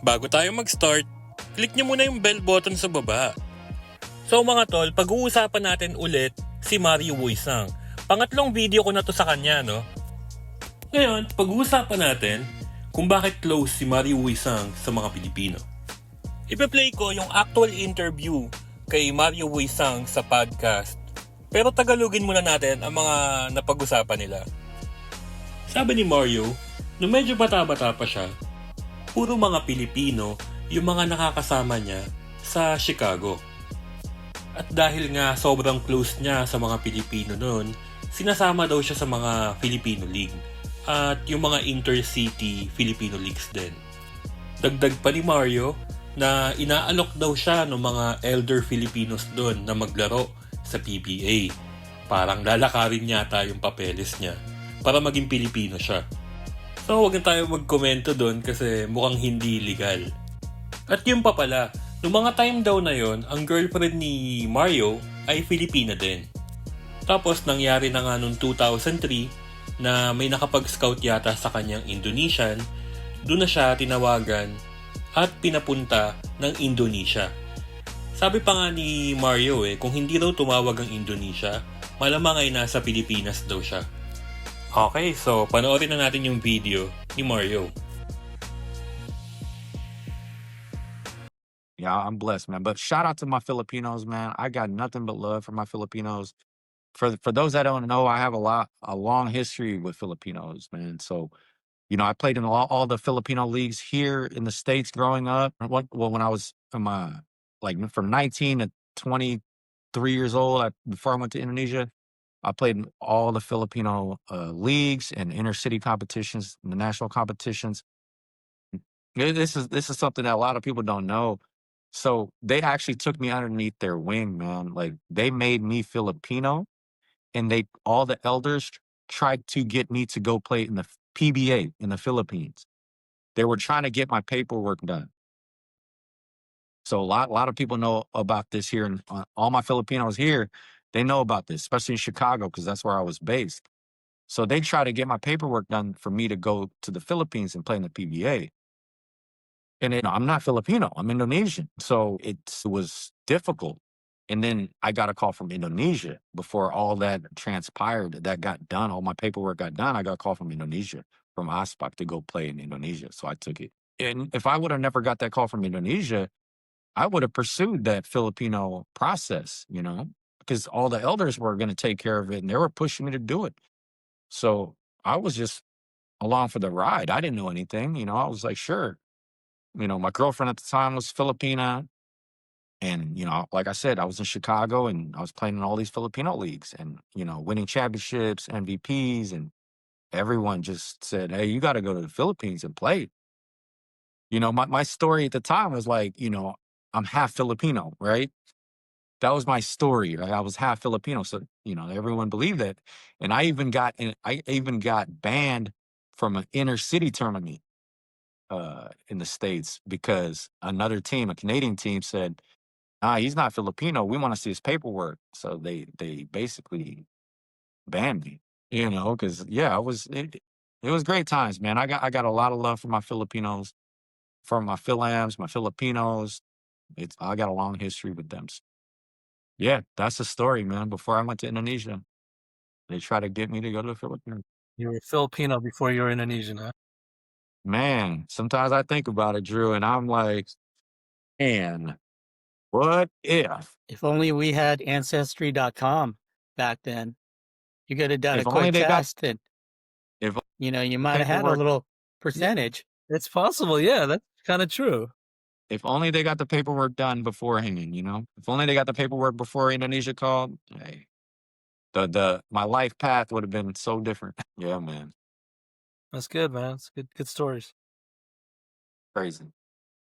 Bago tayo mag-start, click nyo muna yung bell button sa baba. So mga tol, pag-uusapan natin ulit si Mario Wuysang. Pangatlong video ko na to sa kanya, no? Ngayon, pag-uusapan natin kung bakit close si Mario Wuysang sa mga Pilipino. Ipe-play ko yung actual interview kay Mario Wuysang sa podcast. Pero tagalogin muna natin ang mga napag-usapan nila. Sabi ni Mario, nung medyo bata-bata pa siya, puro mga Pilipino yung mga nakakasama niya sa Chicago. At dahil nga sobrang close niya sa mga Pilipino noon, sinasama daw siya sa mga Filipino League at yung mga intercity Filipino Leagues din. Dagdag pa ni Mario na inaalok daw siya ng mga elder Filipinos doon na maglaro sa PBA. Parang lalakarin yata yung papeles niya para maging Pilipino siya. So huwag na tayo magkomento doon kasi mukhang hindi legal. At yun pa pala, noong mga time daw na yon, ang girlfriend ni Mario ay Filipina din. Tapos nangyari na nga noong 2003 na may nakapag-scout yata sa kanyang Indonesian, doon na siya tinawagan at pinapunta ng Indonesia. Sabi pa nga ni Mario kung hindi daw tumawag ang Indonesia, malamang ay nasa Pilipinas daw siya. Okay, so panoorin na natin yung video ni Mario. Yeah, I'm blessed, man. But shout out to my Filipinos, man. I got nothing but love for my Filipinos. For those that don't know, I have a long history with Filipinos, man. So, I played in all the Filipino leagues here in the States growing up. When I was from 19 to 23 years old, before I went to Indonesia, I played in all the Filipino leagues and inner city competitions, the national competitions. This is something that a lot of people don't know. So they actually took me underneath their wing, man. Like they made me Filipino, and all the elders tried to get me to go play in the PBA in the Philippines. They were trying to get my paperwork done. So a lot of people know about this here, and all my Filipinos here, they know about this, especially in Chicago because that's where I was based. So they try to get my paperwork done for me to go to the Philippines and play in the PBA. And I'm not Filipino, I'm Indonesian. So it was difficult. And then I got a call from Indonesia before all that transpired, that got done, all my paperwork got done. I got a call from Indonesia, from ASPAC to go play in Indonesia. So I took it. And if I would have never got that call from Indonesia, I would have pursued that Filipino process, because all the elders were going to take care of it and they were pushing me to do it. So I was just along for the ride. I didn't know anything, I was like, sure. My girlfriend at the time was Filipina. And, like I said, I was in Chicago and I was playing in all these Filipino leagues and, winning championships, MVPs, and everyone just said, hey, you got to go to the Philippines and play. My story at the time was like, I'm half Filipino, right? That was my story. Right? I was half Filipino. So, everyone believed that. And I even got banned from an inner city tournament in the States because another team, a Canadian team, said, he's not Filipino. We want to see his paperwork. So they basically banned me, because it was great times, man. I got a lot of love for my Filipinos, for my Philams, my Filipinos. I got a long history with them. Yeah, that's the story, man. Before I went to Indonesia, they tried to get me to go to the Philippines. You were Filipino before you were Indonesian, huh? Man, sometimes I think about it, Drew, and I'm like, man, what if? If only we had Ancestry.com back then. You could have done If a only quick they got test and, if you might have had a paperwork. little percentage. It's possible, yeah, that's kind of true. If only they got the paperwork done beforehand, If only they got the paperwork before Indonesia called, hey, my life path would have been so different. Yeah, man. That's good, man. It's good stories. Crazy.